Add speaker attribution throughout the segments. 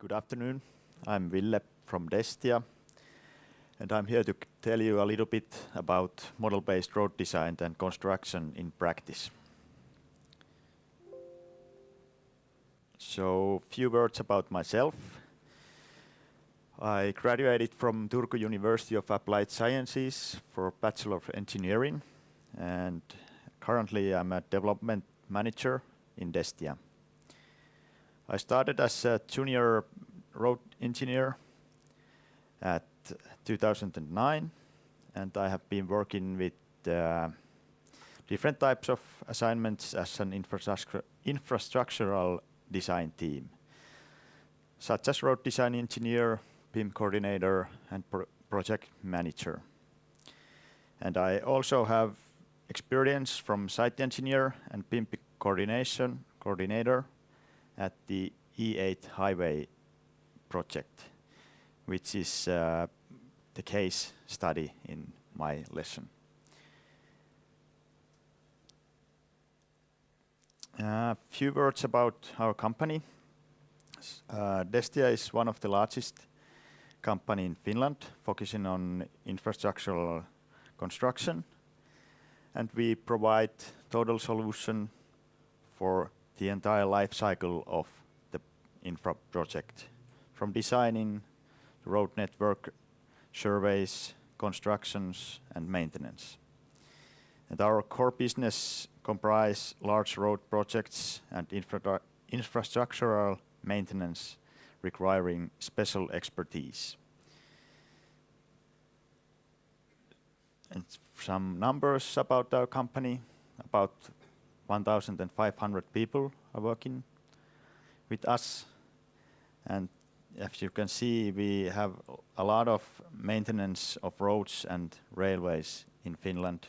Speaker 1: Good afternoon. I'm Ville from Destia, and I'm here to tell you a little bit about model-based road design and construction in practice. So, few words about myself. I graduated from Turku University of Applied Sciences for Bachelor of Engineering, and currently I'm a development manager in Destia. I started as a junior road engineer at 2009, and I have been working with different types of assignments as an infrastructural design team, such as road design engineer, BIM coordinator, and project manager. And I also have experience from site engineer and BIM coordinator at the E8 highway project, which is the case study in my lesson. A few words about our company. Destia is one of the largest company in Finland, focusing on infrastructural construction, and we provide total solution for the entire life cycle of the infra project, from designing the road network, surveys, constructions, and maintenance. And our core business comprise large road projects and infrastructural maintenance requiring special expertise. And some numbers about our company: about 1,500 people are working with us, and as you can see, we have a lot of maintenance of roads and railways in Finland,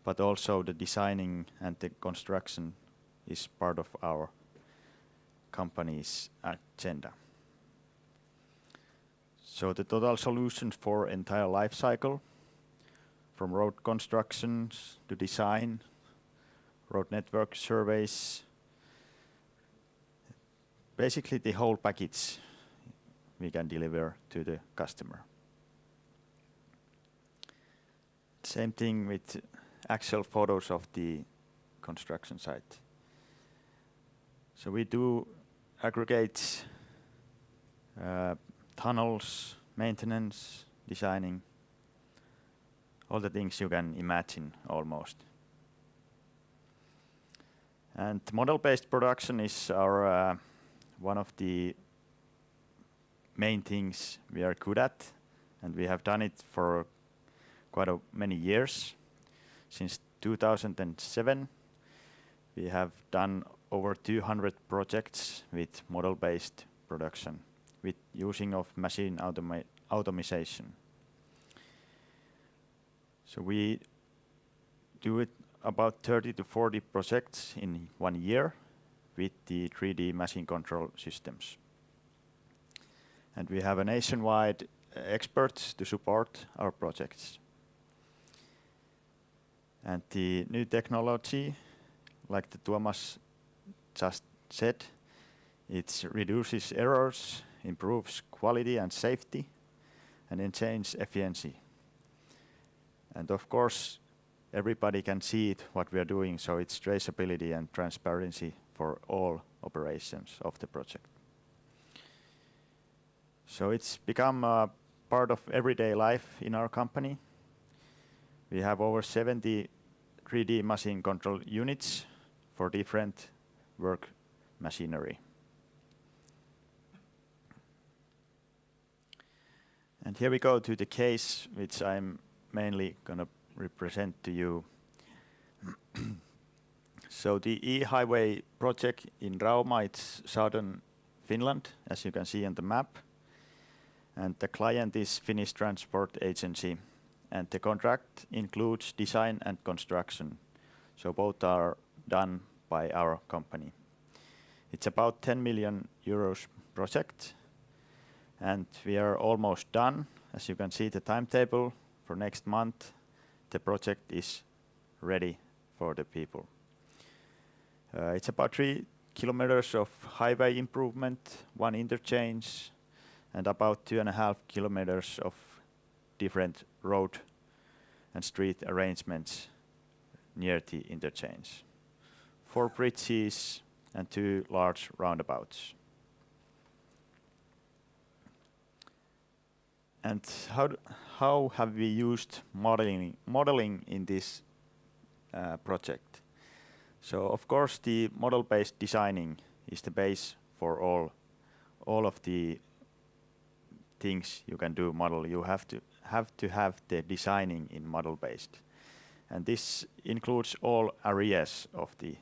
Speaker 1: but also the designing and the construction is part of our company's agenda. So the total solutions for entire life cycle, from road constructions to design, road network surveys, basically the whole package we can deliver to the customer. Same thing with actual photos of the construction site. So we do aggregates, tunnels, maintenance, designing, all the things you can imagine almost. And model-based production is our one of the main things we are good at, and we have done it for quite many years. Since 2007, we have done over 200 projects with model-based production, with using of machine automation. So we do it about 30 to 40 projects in 1 year with the 3D machine control systems. And we have a nationwide experts to support our projects. And the new technology, like the Tuomas just said, it reduces errors, improves quality and safety, and enhances efficiency. And of course, everybody can see it, what we are doing, so it's traceability and transparency for all operations of the project. So it's become a part of everyday life in our company. We have over 70 3D machine control units for different work machinery. And here we go to the case which I'm mainly going to represent to you. So the E-highway project in Rauma, it's southern Finland, as you can see on the map. And the client is Finnish Transport Agency. And the contract includes design and construction. So both are done by our company. It's about 10 million euros project. And we are almost done. As you can see the timetable for next month, the project is ready for the people. It's about 3 kilometers of highway improvement, 1 interchange, and about 2.5 kilometers of different road and street arrangements near the interchange. 4 bridges and 2 large roundabouts. And how have we used modeling in this project? So of course the model-based designing is the base for all of the things you can do model. You have to have the designing in model-based, and this includes all areas of the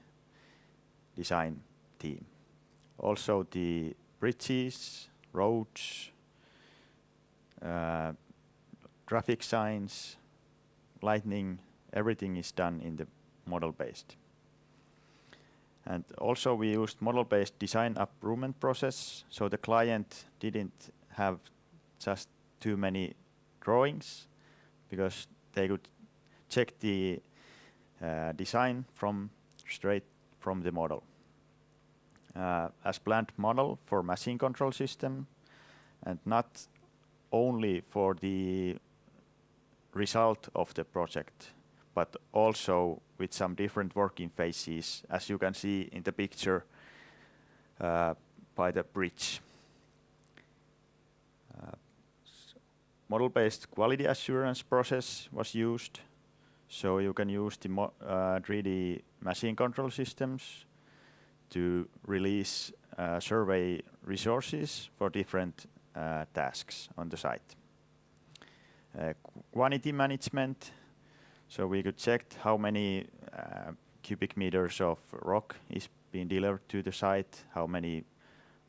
Speaker 1: design team. Also the bridges, roads, traffic signs, lighting, everything is done in the model-based. And also we used model-based design improvement process, so the client didn't have just too many drawings, because they could check the design straight from the model. As planned model for machine control system, and not only for the result of the project, but also with some different working phases, as you can see in the picture by the bridge. Model-based quality assurance process was used, so you can use the 3D machine control systems to release survey resources for different tasks on the site. Quantity management, so we could check how many cubic meters of rock is being delivered to the site, how many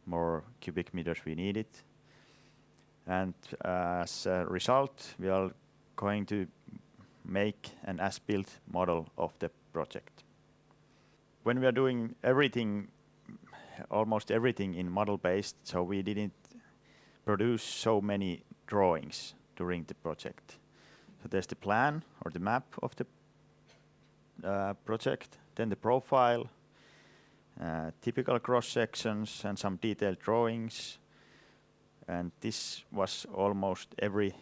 Speaker 1: more cubic meters we needed. And as a result, we are going to make an as-built model of the project. When we are doing everything, almost everything in model-based, so we didn't produce so many drawings during the project. So there's the plan or the map of the project, then the profile, typical cross-sections and some detailed drawings. And this was almost every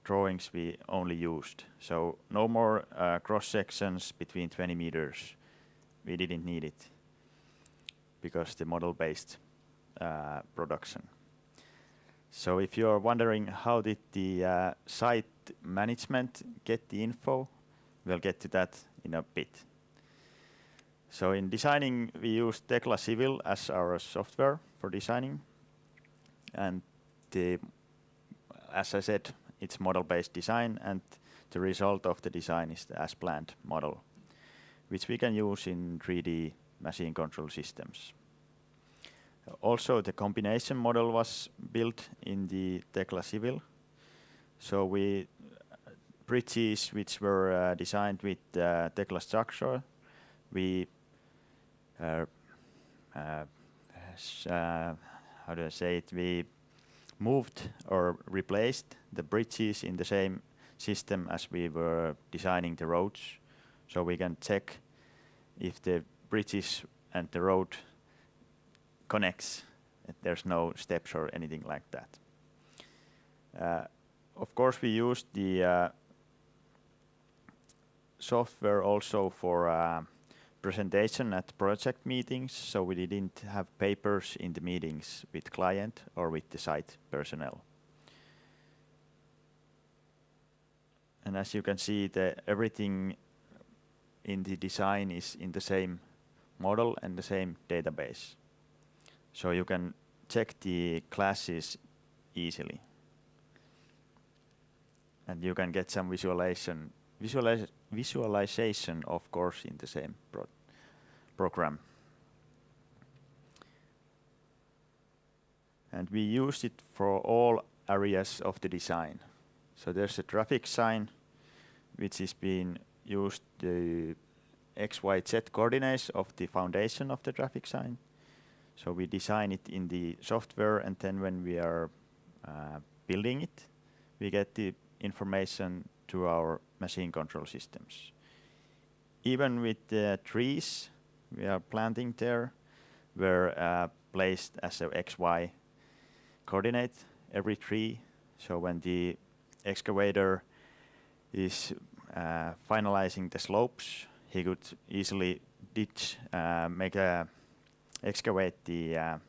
Speaker 1: drawings we only used. So no more cross-sections between 20 meters. We didn't need it because the model-based production. So if you're wondering how did the site management get the info, we'll get to that in a bit. So in designing, we used Tekla Civil as our software for designing. And as I said, it's model-based design, and the result of the design is the as-planned model, which we can use in 3D machine control systems. Also, the combination model was built in the Tekla Civil. So bridges which were designed with Tekla structure, we how do I say it? We moved or replaced the bridges in the same system as we were designing the roads, so we can check if the bridges and the road connects. There's no steps or anything like that. Of course, we used the software also for presentation at project meetings, so we didn't have papers in the meetings with client or with the site personnel. And as you can see, everything in the design is in the same model and the same database. So you can check the classes easily. And you can get some visualization, of course, in the same program. And we used it for all areas of the design. So there's a traffic sign which is being used the X, Y, Z coordinates of the foundation of the traffic sign. So we design it in the software, and then when we are building it, we get the information to our machine control systems. Even with the trees, we are planting there were placed as a XY coordinate every tree. So when the excavator is finalizing the slopes, he could easily ditch, excavate the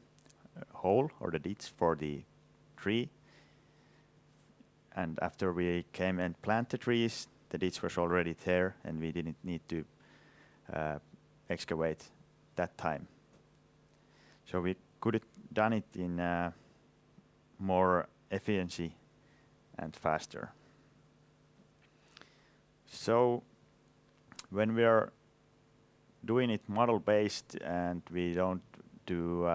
Speaker 1: hole or the ditch for the tree. And after we came and plant the trees, the ditch was already there, and we didn't need to excavate that time. So we could have done it in more efficiency and faster. So when we are doing it model-based and we don't do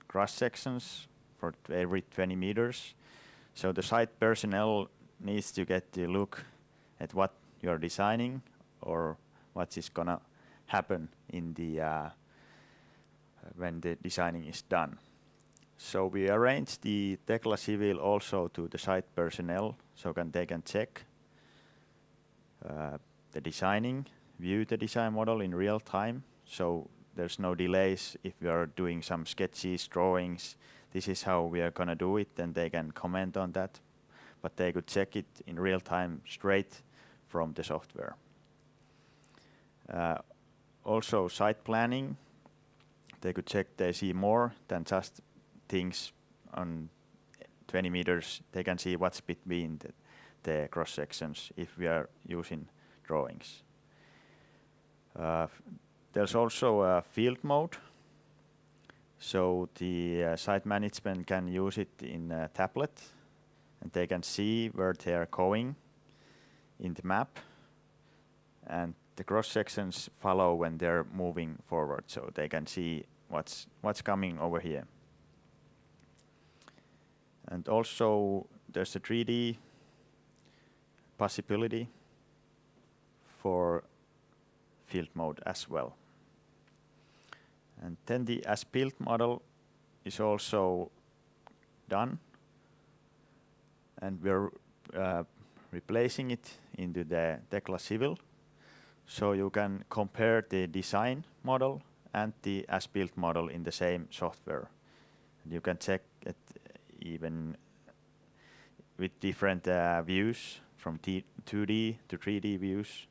Speaker 1: cross sections for every 20 meters, so the site personnel needs to get to look at what you're designing or what is gonna happen in the when the designing is done. So we arrange the Tekla Civil also to the site personnel, so they can check the designing, view the design model in real time, so there's no delays if we are doing some sketches, drawings. This is how we are gonna do it, and they can comment on that, but they could check it in real time straight from the software. Also site planning, they could check, they see more than just things on 20 meters. They can see what's between the cross sections if we are using drawings. There's also a field mode. So the site management can use it in a tablet, and they can see where they are going in the map, and the cross sections follow when they're moving forward, so they can see what's coming over here. And also there's a 3D possibility for field mode as well. And then the as-built model is also done, and we're replacing it into the Tekla Civil. So you can compare the design model and the as-built model in the same software. And you can check it even with different views from 2D to 3D views,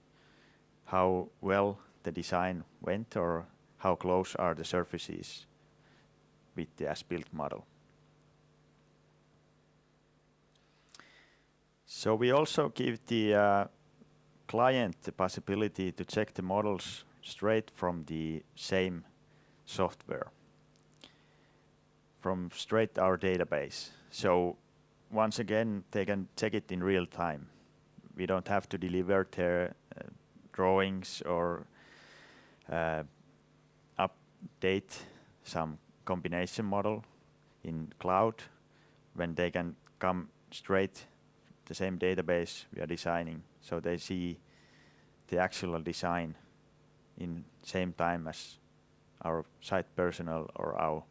Speaker 1: how well the design went or how close are the surfaces with the as-built model. So we also give the client the possibility to check the models straight from the same software, from straight our database. So once again, they can check it in real time. We don't have to deliver their drawings or update some combination model in cloud when they can come straight the same database we are designing, so they see the actual design in same time as our site personnel or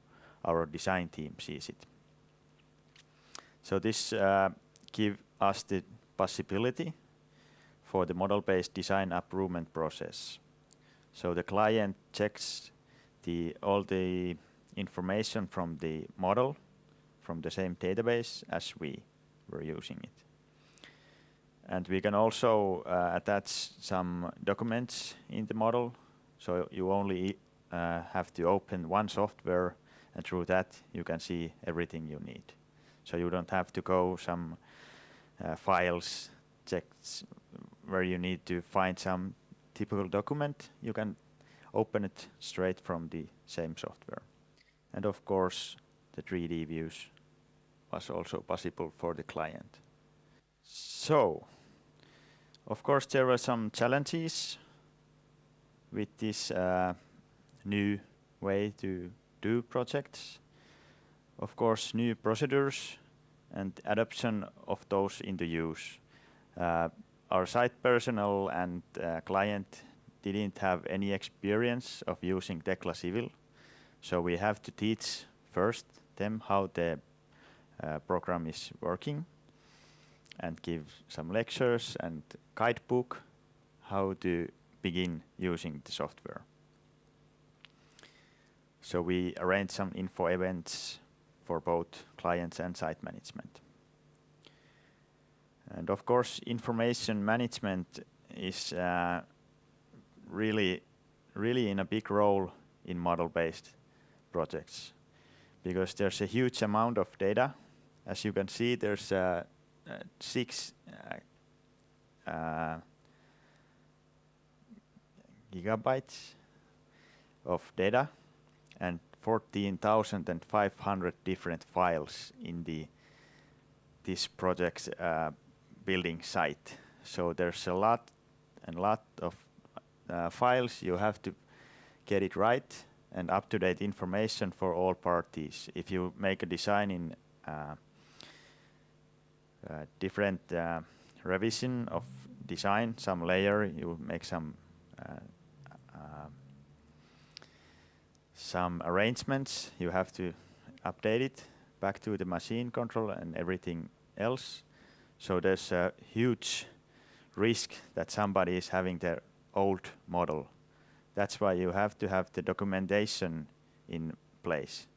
Speaker 1: our design team sees it. So this gives us the possibility for the model-based design improvement process. So the client checks all the information from the model from the same database as we were using it. And we can also attach some documents in the model, so you only have to open one software, and through that you can see everything you need. So you don't have to go some files, checks where you need to find some typical document. You can open it straight from the same software. And of course, the 3D views was also possible for the client. So, of course, there were some challenges with this new way to do projects. Of course, new procedures and adoption of those into use. Our site personnel and client didn't have any experience of using Tekla Civil, so we have to teach first them how the program is working and give some lectures and guidebook how to begin using the software. So we arrange some info events for both clients and site management. And of course, information management is really in a big role in model-based projects, because there's a huge amount of data. As you can see, there's 6 gigabytes of data and 14,500 different files in this project's building site. So there's a lot of files. You have to get it right and up-to-date information for all parties. If you make a design in different revision of design, some layer, you make some arrangements, you have to update it back to the machine control and everything else. So there's a huge risk that somebody is having their old model. That's why you have to have the documentation in place,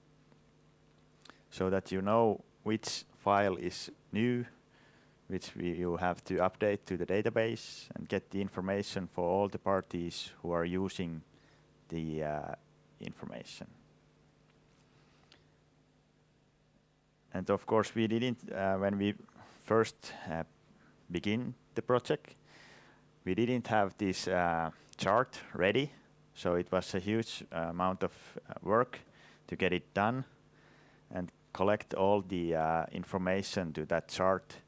Speaker 1: so that you know which file is new, which you have to update to the database and get the information for all the parties who are using the information. And of course, we didn't, when we first begin the project, we didn't have this chart ready. So it was a huge amount of work to get it done and collect all the information to that chart,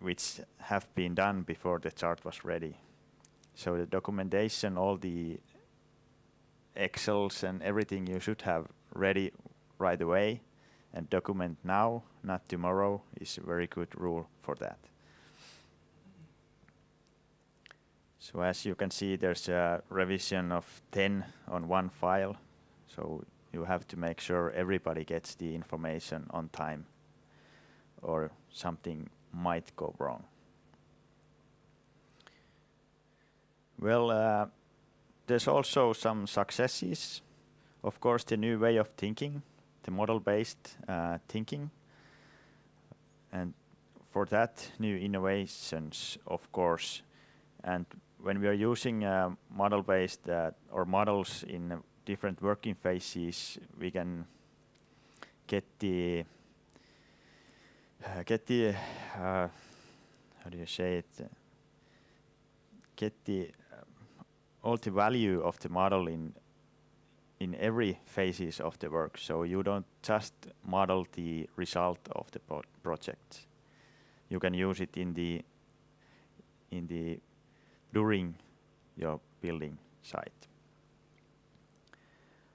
Speaker 1: which have been done before the chart was ready. So the documentation, all the Excels and everything you should have ready right away and document now, not tomorrow, is a very good rule for that. So as you can see, there's a revision of 10 on one file. So you have to make sure everybody gets the information on time, or something might go wrong. Well, there's also some successes. Of course, the new way of thinking, the model-based thinking. And for that, new innovations, of course. And when we are using model-based or models in different working phases, we can get the how do you say it? Get the all the value of the model in every phases of the work. So you don't just model the result of the project. You can use it in the during your building site.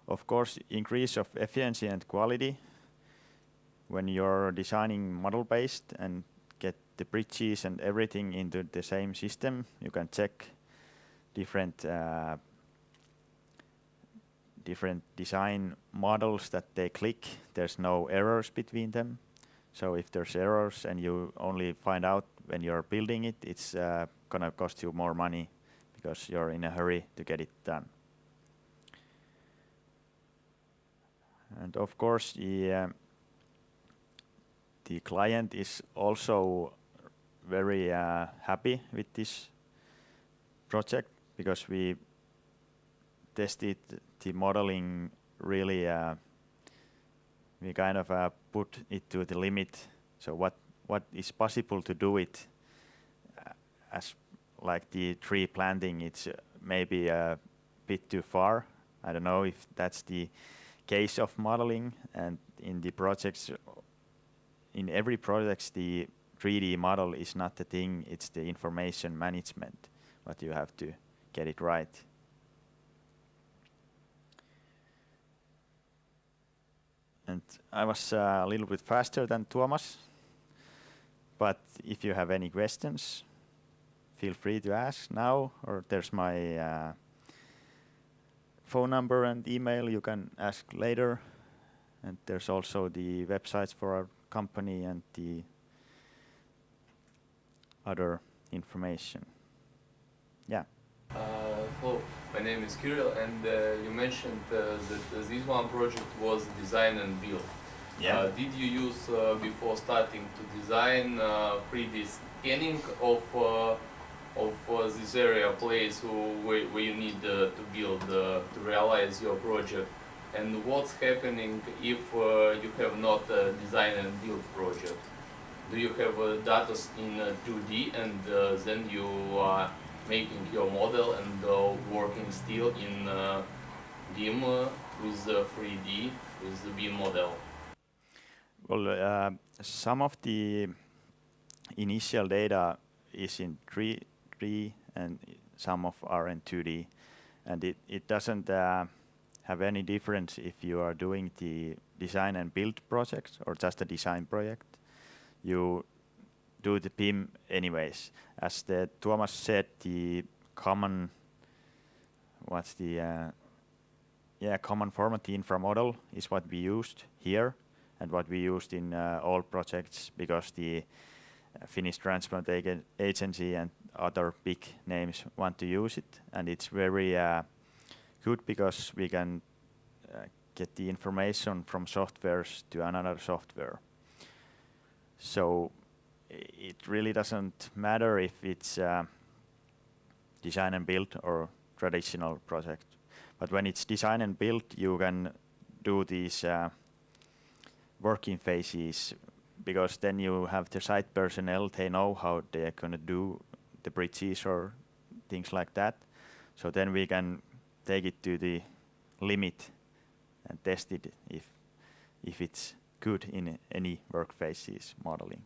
Speaker 1: Of course, increase of efficiency and quality. When you're designing model-based and get the bridges and everything into the same system, you can check different design models that they click. There's no errors between them. So if there's errors and you only find out when you're building it, it's gonna cost you more money because you're in a hurry to get it done. And of course, the client is also very happy with this project, because we tested the modeling really, we kind of put it to the limit. So what is possible to do it as like the tree planting, it's maybe a bit too far. I don't know if that's the case of modeling, and in the projects, in every project, the 3D model is not the thing, it's the information management, but you have to get it right. And I was a little bit faster than Tuomas, but if you have any questions, feel free to ask now, or there's my phone number and email, you can ask later. And there's also the websites for our company and the other information. Yeah.
Speaker 2: Hello, my My name is Kirill, and you mentioned that this one project was design and build.
Speaker 1: Yeah.
Speaker 2: Did you use, before starting to design, 3D scanning of this area, place where you need to build, to realize your project? And what's happening if you have not a design and build project? Do you have data in 2D and then you are making your model and working still in BIM with 3D, with the BIM model?
Speaker 1: Well, some of the initial data is in 3D and some of are in 2D, and it doesn't have any difference if you are doing the design and build project or just a design project. You do the BIM anyways. As the Tuomas said, the common common format infra model is what we used here and what we used in all projects, because the Finnish Transport Agency and other big names want to use it, and it's very good because we can get the information from softwares to another software. So it really doesn't matter if it's design and build or traditional project. But when it's design and build, you can do these working phases, because then you have the site personnel, they know how they're going to do the bridges or things like that. So then we can take it to the limit and test it if it's good in any work phases modeling.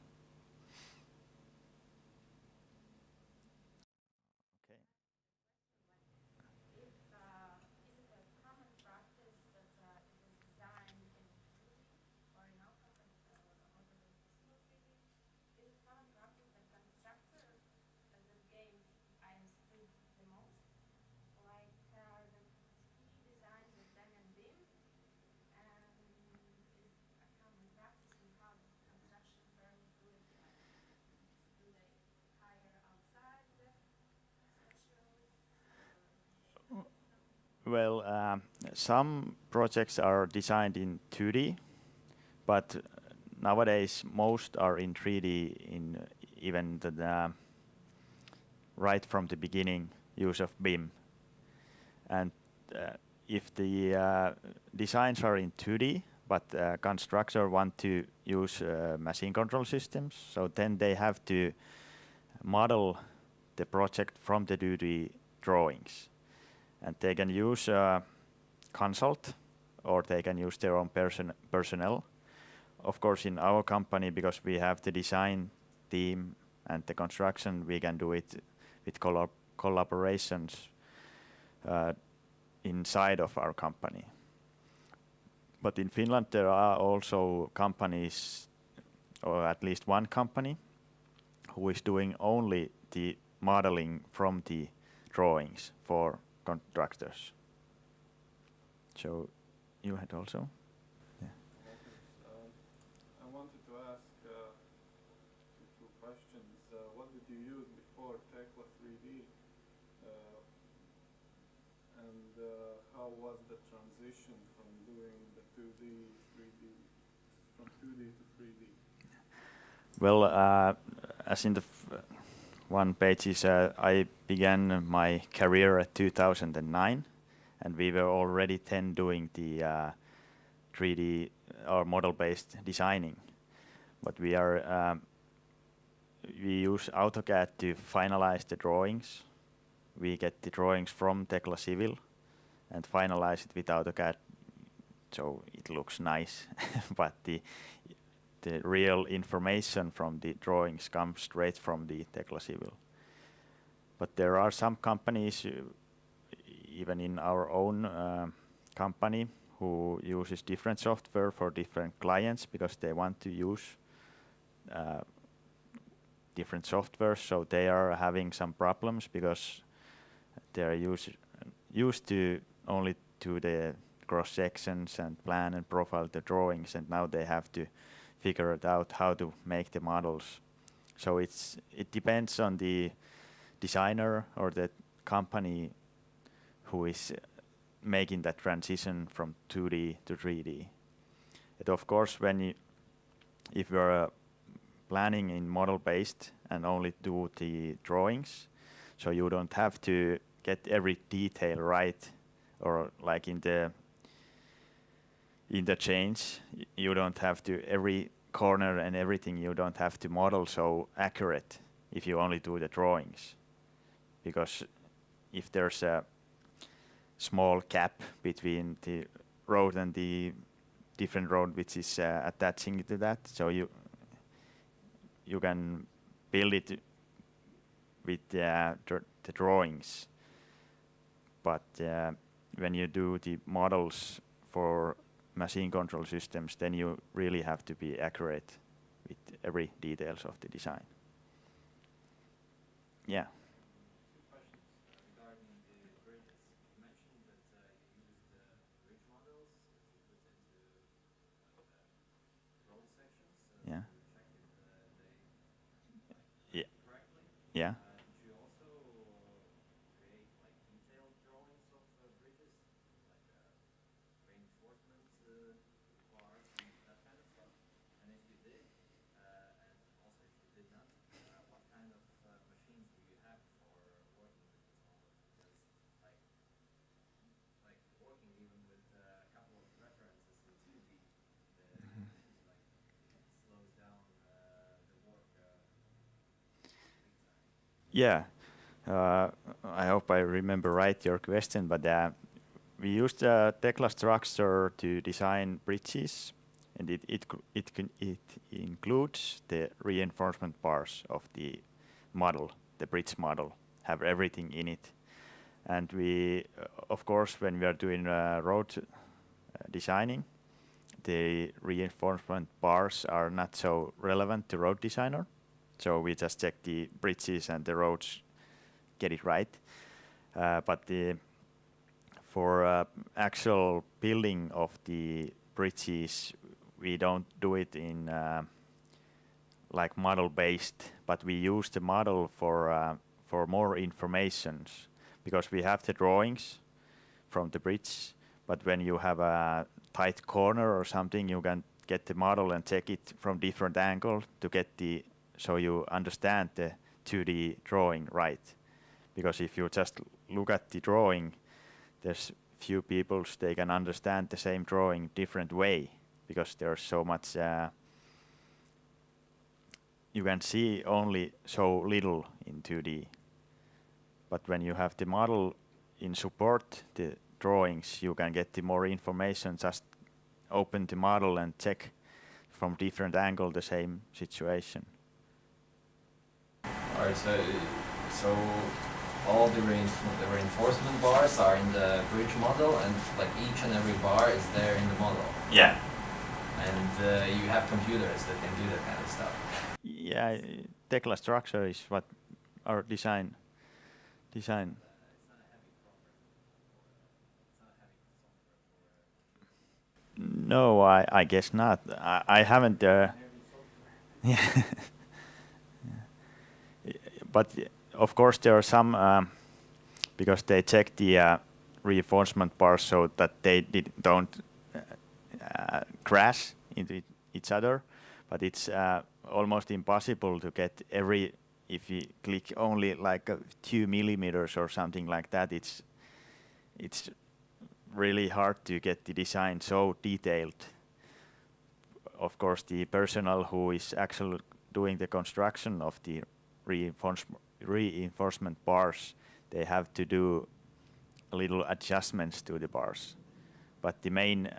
Speaker 1: Okay. Well, some projects are designed in 2D, but nowadays most are in 3D, in even the right from the beginning use of BIM. And if the designs are in 2D, but constructor want to use machine control systems, so then they have to model the project from the 2D drawings. And they can use consult, or they can use their own personnel. Of course, in our company, because we have the design team and the construction, we can do it with collaborations inside of our company. But in Finland, there are also companies, or at least one company, who is doing only the modeling from the drawings for contractors. So you had also? Yeah.
Speaker 3: I wanted to ask two questions. What did you use before Tekla 3D? And how was the transition from doing the 2D, 3D, from 2D to 3D?
Speaker 1: Well, as in the one page is, I began my career at 2009, and we were already then doing the 3D or model-based designing. But we use AutoCAD to finalize the drawings. We get the drawings from Tekla Civil and finalize it with AutoCAD, so it looks nice. But the real information from the drawings comes straight from the Tekla Civil. But there are some companies, even in our own company, who uses different software for different clients because they want to use different software. So they are having some problems because they are used to only to the cross sections and plan and profile the drawings, and now they have to figure it out how to make the models. So it depends on the designer or the company who is making that transition from 2D to 3D. And of course, if you're planning in model-based and only do the drawings, so you don't have to get every detail right, or like in the interchange, you don't have to every corner and everything, you don't have to model so accurate if you only do the drawings. Because if there's a small gap between the road and the different road which is attaching to that, so you can build it with the drawings. But when you do the models for machine control systems, then you really have to be accurate with every details of the design. Yeah.
Speaker 4: Two questions regarding the bridges. You mentioned that you used bridge models that you put into road sections
Speaker 1: Yeah.
Speaker 4: to check if they
Speaker 1: Yeah.
Speaker 4: correctly.
Speaker 1: Yeah.
Speaker 4: Did you also create like detailed drawings of bridges, like reinforcement bars and that kind of stuff? And if you did, and also if you did not, what kind of machines do you have for working with these models? Because like working even with a couple of references in 2D, like it slows down the work big time.
Speaker 1: Yeah. I hope I remember right your question, but we used Tekla structure to design bridges, and it includes the reinforcement bars of the model, the bridge model, have everything in it. And we, of course, when we are doing road designing, the reinforcement bars are not so relevant to road designer. So we just check the bridges and the roads, get it right. But for actual building of the bridges, we don't do it in like model-based, but we use the model for more informations, because we have the drawings from the bridge, but when you have a tight corner or something, you can get the model and check it from different angle to get so you understand the 2D drawing right. Because if you just look at the drawing, there's few people they can understand the same drawing different way, because there's so much you can see only so little in 2D. But when you have the model in support the drawings, you can get the more information, just open the model and check from different angle the same situation.
Speaker 4: Alright, so all the reinforcement bars are in the bridge model, and like each and every bar is there in the model.
Speaker 1: Yeah.
Speaker 4: And you have computers that can do that kind of stuff.
Speaker 1: Yeah, Tekla structure is what our design.
Speaker 4: It's not a heavy software. It's not a heavy software for.
Speaker 1: No, I guess not. I haven't. Yeah. But of course there are some because they check the reinforcement bars so that they don't crash into each other. But it's almost impossible to get every. If you click only like 2 millimeters or something like that, it's really hard to get the design so detailed. Of course, the personnel who is actually doing the construction of the reinforcement bars, they have to do a little adjustments to the bars. But the main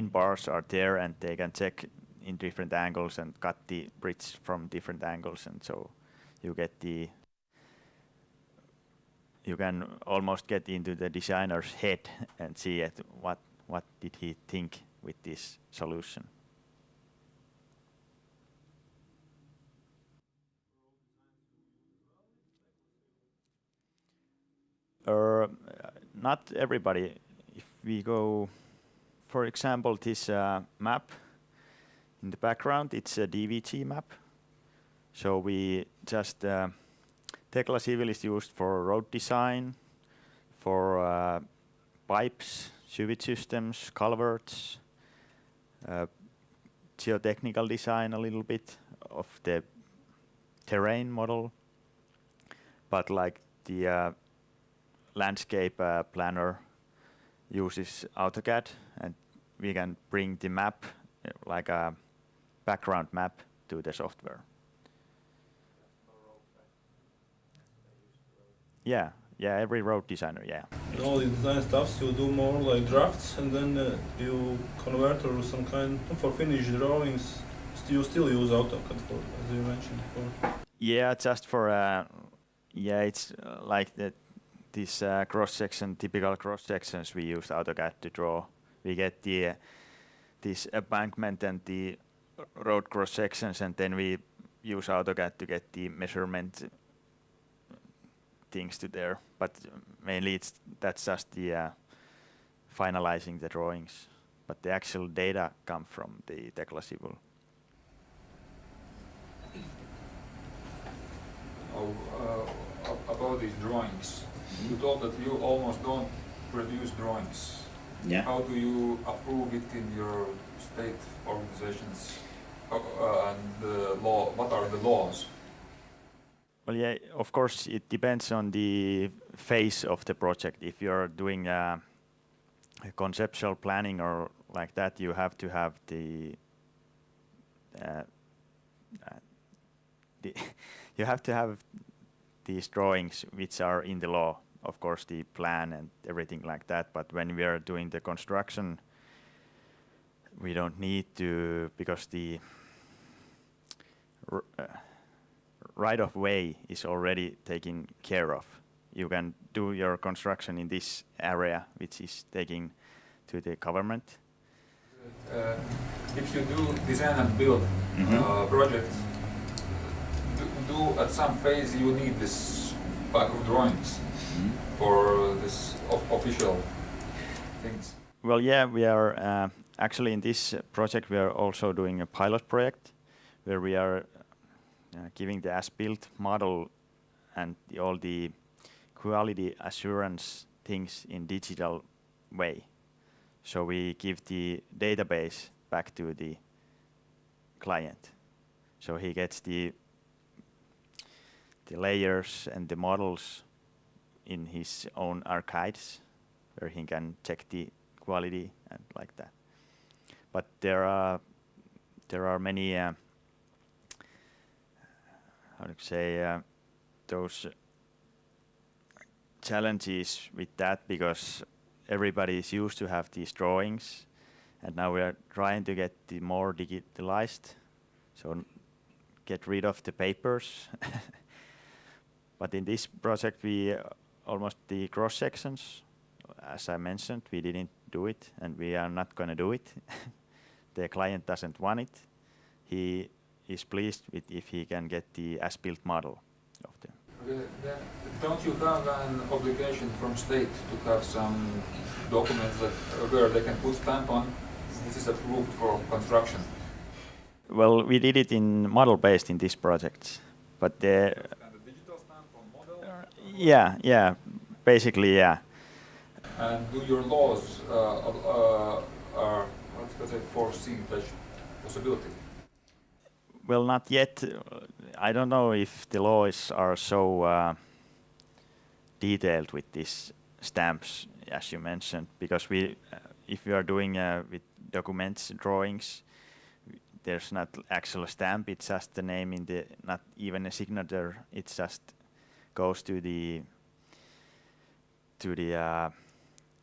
Speaker 1: bars are there, and they can check in different angles and cut the bridge from different angles, and so you get you can almost get into the designer's head and see what did he think with this solution. Not everybody. If we go, for example, this map in the background, it's a DVG map. So we just Tekla Civil is used for road design, for pipes, sewage systems, culverts, geotechnical design a little bit of the terrain model, but like the landscape planner uses AutoCAD, and we can bring the map, like a background map, to the software. Yeah, every road designer, yeah.
Speaker 5: In all the design stuffs, you do more like drafts, and then you convert or some kind for finished drawings. You still use AutoCAD for, as you mentioned before.
Speaker 1: Yeah, just for it's like this cross section, typical cross sections. We use AutoCAD to draw. We get the this embankment and the road cross sections, and then we use AutoCAD to get the measurement things to there. But mainly that's just the finalizing the drawings. But the actual data come from the Tekla Civil.
Speaker 6: About these drawings, you told that you almost don't produce drawings.
Speaker 1: Yeah.
Speaker 6: How do you approve it in your state organizations? And the law, what are the laws?
Speaker 1: Well, yeah, of course, it depends on the phase of the project. If you're doing a conceptual planning or like that, you have to have you have to have these drawings which are in the law, of course, the plan and everything like that. But when we are doing the construction, we don't need to, because the right of way is already taken care of. You can do your construction in this area, which is taken to the government.
Speaker 6: If you do design and build projects, do at some phase you need this pack of drawings for this official things?
Speaker 1: Well, yeah, we are actually in this project we are also doing a pilot project where we are giving the as-built model and all the quality assurance things in digital way. So we give the database back to the client. So he gets the layers and the models in his own archives where he can check the quality and like that. But there are many how to say those challenges with that, because everybody is used to have these drawings, and now we are trying to get the more digitalized, so get rid of the papers. But in this project, we almost the cross sections, as I mentioned, we didn't do it, and we are not going to do it. The client doesn't want it. He is pleased with if he can get the as-built model of them.
Speaker 6: Okay, then don't you have an obligation from state to have some documents that where they can put stamp on this is approved for construction?
Speaker 1: Well, we did it in model-based in this project, but the
Speaker 6: And the digital stamp on model?
Speaker 1: yeah, basically, yeah.
Speaker 6: And do your laws are foreseeing such possibility?
Speaker 1: Well, not yet. I don't know if the laws are so detailed with these stamps, as you mentioned, because if we are doing with documents, drawings, there's not actual stamp. It's just the name in the, not even a signature. It just goes to the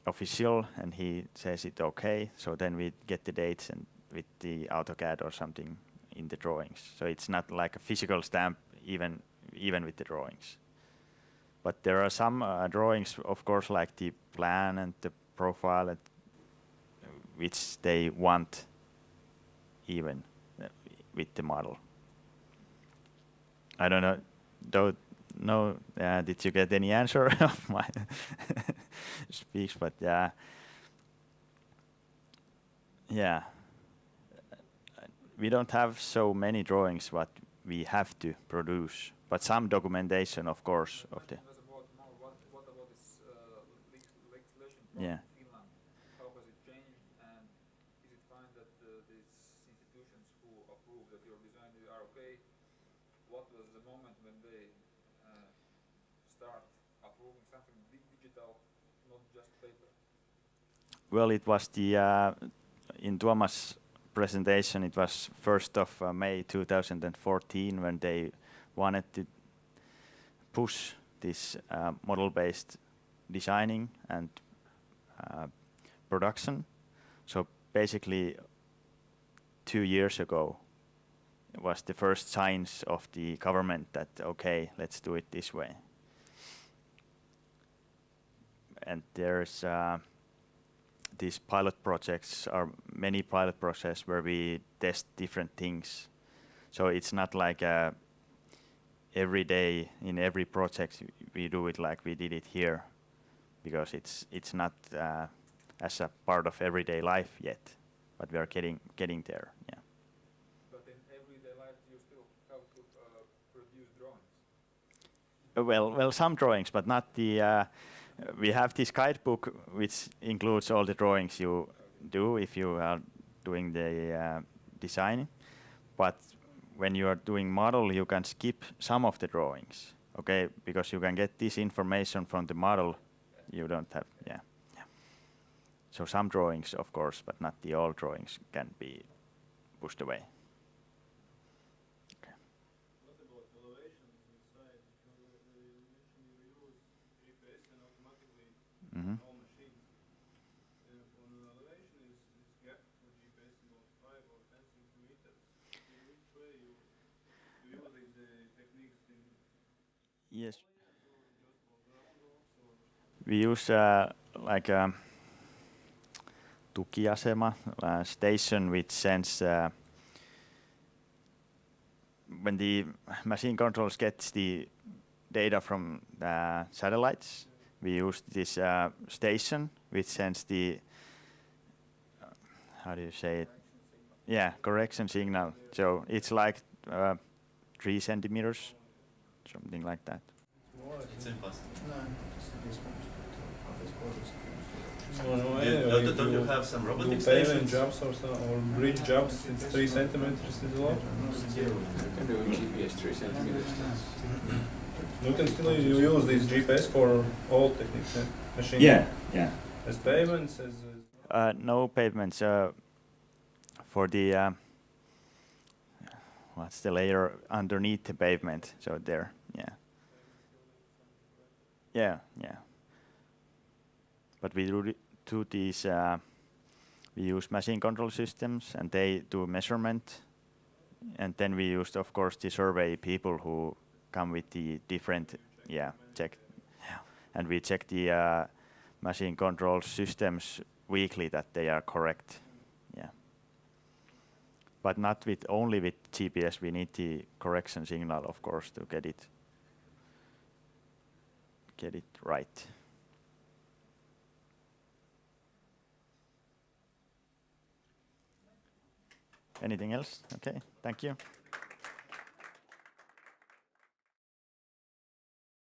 Speaker 1: official, and he says it okay. So then we get the dates and with the AutoCAD or something in the drawings. So it's not like a physical stamp even with the drawings. But there are some drawings, of course, like the plan and the profile, which they want even with the model. I don't know. Did you get any answer of my speech? But yeah. We don't have so many drawings what we have to produce, but some documentation, of course, of the.
Speaker 6: Was about more what about this legislation
Speaker 1: Yeah.
Speaker 6: in Finland? How has it changed, and is it fine that these institutions who approve that your design are okay? What was the moment when they start approving something digital, not just paper?
Speaker 1: Well, it was the in Tuomas' presentation. It was 1st of May 2014 when they wanted to push this model-based designing and production. So basically, 2 years ago, it was the first signs of the government that okay, let's do it this way. And there's these pilot projects, are many pilot projects where we test different things. So it's not like every day in every project we do it like we did it here, because it's not as a part of everyday life yet, but we are getting there. Yeah.
Speaker 6: But in everyday life, you still have to produce drawings.
Speaker 1: Well, some drawings, but not the. We have this guidebook which includes all the drawings you do if you are doing the design. But when you are doing model, you can skip some of the drawings, okay? Because you can get this information from the model. You don't have, yeah. So some drawings, of course, but not the all drawings can be pushed away.
Speaker 3: What about elevations inside? Because you mentioned you use GPS and automatically
Speaker 1: Mm-hmm.
Speaker 3: all machines. On an elevation is gap for GPS about 5 or 10 centimeters. In which way you use these techniques in
Speaker 1: Yes.
Speaker 3: or just for groundworks or
Speaker 1: We use like a tukiasema station which sends when the machine controls gets the data from the satellites. We use this station which sends the how do you say it? Yeah, correction signal. So it's like 3 centimeters, something like that.
Speaker 7: It's impossible. Don't you have some robotic
Speaker 5: do pavement
Speaker 7: stations?
Speaker 5: jobs or bridge jobs? It's 3 centimeters is a lot.
Speaker 2: You can do GPS 3 centimeters.
Speaker 5: You can still use this GPS for all techniques, machine.
Speaker 1: Yeah.
Speaker 5: As pavements, as
Speaker 1: No pavements. For the what's the layer underneath the pavement? So there, yeah. But we do these. We use machine control systems, and they do measurement, and then we use, of course, the survey people who come with the different, check, and we check the machine control systems weekly that they are correct. But not only with GPS. We need the correction signal, of course, to get it right. Anything else? Okay, thank you.